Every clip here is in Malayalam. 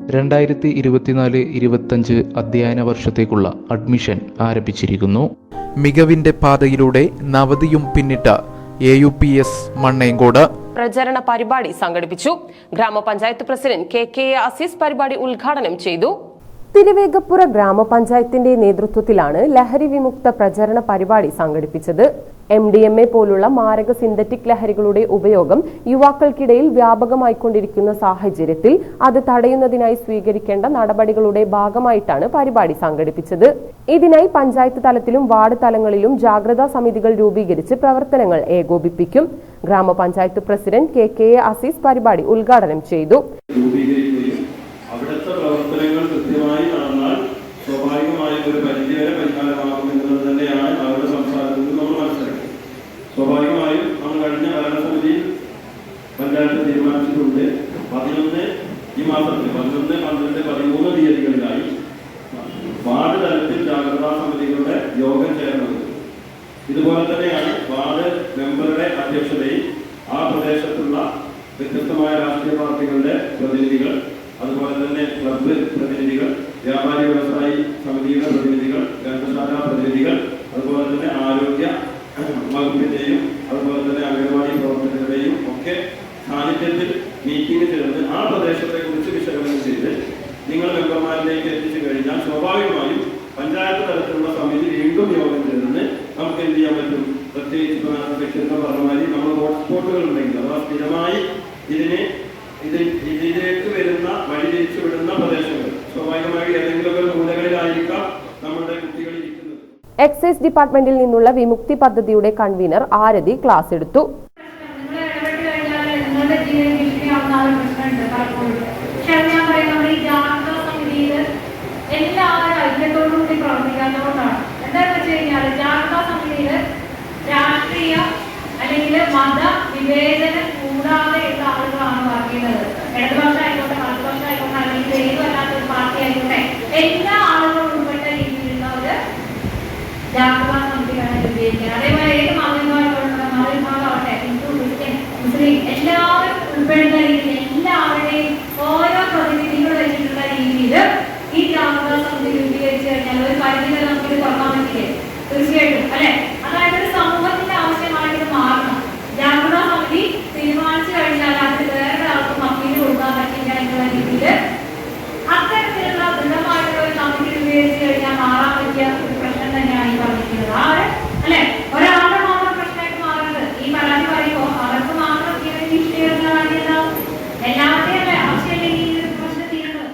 2024-25 അധ്യയന വർഷത്തേക്കുള്ള അഡ്മിഷൻ ആരംഭിച്ചിരിക്കുന്നു. മികവിന്റെ പാതയിലൂടെ നവതിയും പിന്നിട്ട AUPS മണ്ണേങ്കോട് പ്രചരണ പരിപാടി സംഘടിപ്പിച്ചു. ഗ്രാമപഞ്ചായത്ത് പ്രസിഡന്റ് KK അസീസ് പരിപാടി ഉദ്ഘാടനം ചെയ്തു. തിരുവേഗപ്പുറ ഗ്രാമപഞ്ചായത്തിന്റെ നേതൃത്വത്തിലാണ് ലഹരി വിമുക്ത പ്രചരണ പരിപാടി സംഘടിപ്പിച്ചത്. MDMA പോലുള്ള മാരക സിന്തറ്റിക് ലഹരികളുടെ ഉപയോഗം യുവാക്കൾക്കിടയിൽ വ്യാപകമായിക്കൊണ്ടിരിക്കുന്ന സാഹചര്യത്തിൽ അത് തടയുന്നതിനായി സ്വീകരിക്കേണ്ട നടപടികളുടെ ഭാഗമായിട്ടാണ് പരിപാടി സംഘടിപ്പിച്ചത്. ഇതിനായി പഞ്ചായത്ത് തലത്തിലും വാർഡ് തലങ്ങളിലും ജാഗ്രതാ സമിതികൾ രൂപീകരിച്ച് പ്രവർത്തനങ്ങൾ ഏകോപിപ്പിക്കും. ഗ്രാമപഞ്ചായത്ത് പ്രസിഡന്റ് KK അസീസ് പരിപാടി ഉദ്ഘാടനം ചെയ്തു. അവിടുത്തെ പ്രവർത്തനങ്ങൾ കൃത്യമായി നടന്നാൽ സ്വാഭാവികമായും ഒരു പരിധിവരെ പരിഹാരമാകും എന്നത് തന്നെയാണ് അവരുടെ സംസാരത്തിൽ നിന്ന് നമ്മൾ മനസ്സിലാക്കി. സ്വാഭാവികമായും നമ്മൾ കഴിഞ്ഞ ഭരണസമിതിയിൽ പഞ്ചായത്ത് തീരുമാനിച്ചിട്ടുണ്ട് 11 ഈ മാസത്തിൽ 11, 12, 13 തീയതികളിലായി വാർഡ് തലത്തിൽ ജാഗ്രതാ സമിതികളുടെ യോഗം ചേർന്നത്. ഇതുപോലെ തന്നെയാണ് വാർഡ് മെമ്പറുടെ അധ്യക്ഷതയിൽ ആ പ്രദേശത്തുള്ള വ്യത്യസ്തമായ രാഷ്ട്രീയ പാർട്ടികളുടെ പ്രതിനിധികൾ, അതുപോലെ തന്നെ ക്ലബ്ബ് പ്രതിനിധികൾ, വ്യാപാരി വ്യവസായി സമിതിയുടെ പ്രതിനിധികൾ, ഗ്രന്ഥശാല പ്രതിനിധികൾ, അതുപോലെ തന്നെ ആരോഗ്യ വകുപ്പിന്റെയും അതുപോലെ തന്നെ അംഗൻവാടി പ്രവർത്തകരുടെയും ഒക്കെ സാന്നിധ്യത്തിൽ മീറ്റിംഗ് ചേർന്ന് ആ പ്രദേശത്തെ കുറിച്ച് വിശകലനം ചെയ്ത് നിങ്ങൾ മെമ്പർമാരിലേക്ക് എത്തിച്ചു കഴിഞ്ഞാൽ സ്വാഭാവികമായും പഞ്ചായത്ത് തലത്തിലുള്ള സമിതി വീണ്ടും യോഗം ചേർന്ന് നമുക്ക് എന്ത് ചെയ്യാൻ പറ്റും? പ്രത്യേകിച്ച് പറഞ്ഞമാതിരി നമ്മൾ ഹോട്ട്സ്പോട്ടുകൾ ഉണ്ടെങ്കിൽ അഥവാ സ്ഥിരമായി ഇതിലേക്ക് വരുന്ന വഴി തിരിച്ചുവിടുന്ന പ്രദേശങ്ങൾ സ്വാഭാവികമായി ഏതെങ്കിലും ഒരു മൂലകളിലായിരിക്കാം നമ്മുടെ കുട്ടികൾ ഇരിക്കുന്നത്. എക്സൈസ് ഡിപ്പാർട്ട്മെന്റിൽ നിന്നുള്ള വിമുക്തി പദ്ധതിയുടെ കൺവീനർ ആരതി ക്ലാസ് എടുത്തു. രാഷ്ട്രീയ അല്ലെങ്കിൽ മത വിവേചനം കൂടാതെ ഉള്ള ആളുകളാണ് വർക്ക് ചെയ്യുന്നത്. ഇടതുപക്ഷം ആയിക്കോട്ടെ, വലതുപക്ഷം ആയിക്കോട്ടെ, അല്ലെങ്കിൽ ദൈവമല്ലാത്തൊരു പാർട്ടി ആയിക്കോട്ടെ, എല്ലാ ആളുകളും ഉൾപ്പെട്ട രീതിയിലുള്ള ഒരു ജാഗ്രതാ സമിതിയാണ് രൂപീകരിക്കുന്നത്. അതേപോലെ ഏത് മതവിഭാഗമാവട്ടെ, ഹിന്ദു, ക്രിസ്ത്യൻ, മുസ്ലിം എല്ലാവരും ഉൾപ്പെടുന്ന രീതിയിൽ എല്ലാവരുടെയും ഓരോ പ്രതിനിധികൾ വെച്ചിട്ടുള്ള രീതിയിൽ ഈ ജാഗ്രതാ സമിതി രൂപീകരിച്ചു കഴിഞ്ഞാൽ ഒരു പരിധി വരെ നമുക്ക് തുറക്കാൻ പറ്റില്ലേ? തീർച്ചയായിട്ടും അല്ലെ? അതായത് ഒരു സമൂഹത്തിന്റെ ആവശ്യമായിട്ട് മാറണം. ജാഗ്രതാ സമിതി തീരുമാനിച്ചു കഴിഞ്ഞാൽ അത് വേറൊരാൾക്ക് മക്കീല് കൊടുക്കാൻ പറ്റില്ല എന്നുള്ള രീതിയിൽ അത്തരത്തിലുള്ള ദൃഢമായിട്ടുള്ള ഒരു കമ്മിറ്റി രൂപീകരിച്ചു കഴിഞ്ഞാൽ മാറാൻ പറ്റിയ ഒരു പ്രശ്നം തന്നെയാണ് ഈ പറഞ്ഞിരിക്കുന്നത്. അല്ലെ? ഒരാളുടെ മാത്രം പ്രശ്നമായിട്ട് മാറുന്നത് ഈ പരാതി പറയുമ്പോൾ അവർക്ക് മാത്രം ഇങ്ങനെ ഇഷ്ടീകരണ കാര്യമുണ്ടാവും. എല്ലാവരുടെയും അല്ലെ ആവശ്യമില്ലെങ്കിൽ ഈ പ്രശ്നം തീരുന്നത്.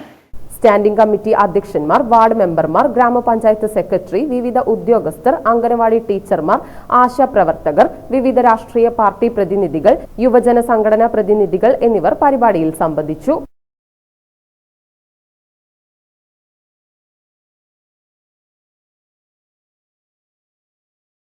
സ്റ്റാൻഡിംഗ് കമ്മിറ്റി അധ്യക്ഷന്മാർ, വാർഡ് മെമ്പർമാർ, ഗ്രാമപഞ്ചായത്ത് സെക്രട്ടറി, വിവിധ ഉദ്യോഗസ്ഥർ, അംഗനവാടി ടീച്ചർമാർ, ആശാപ്രവർത്തകർ, വിവിധ രാഷ്ട്രീയ പാർട്ടി പ്രതിനിധികൾ, യുവജന സംഘടനാ പ്രതിനിധികൾ എന്നിവർ പരിപാടിയിൽ സംബന്ധിച്ചു.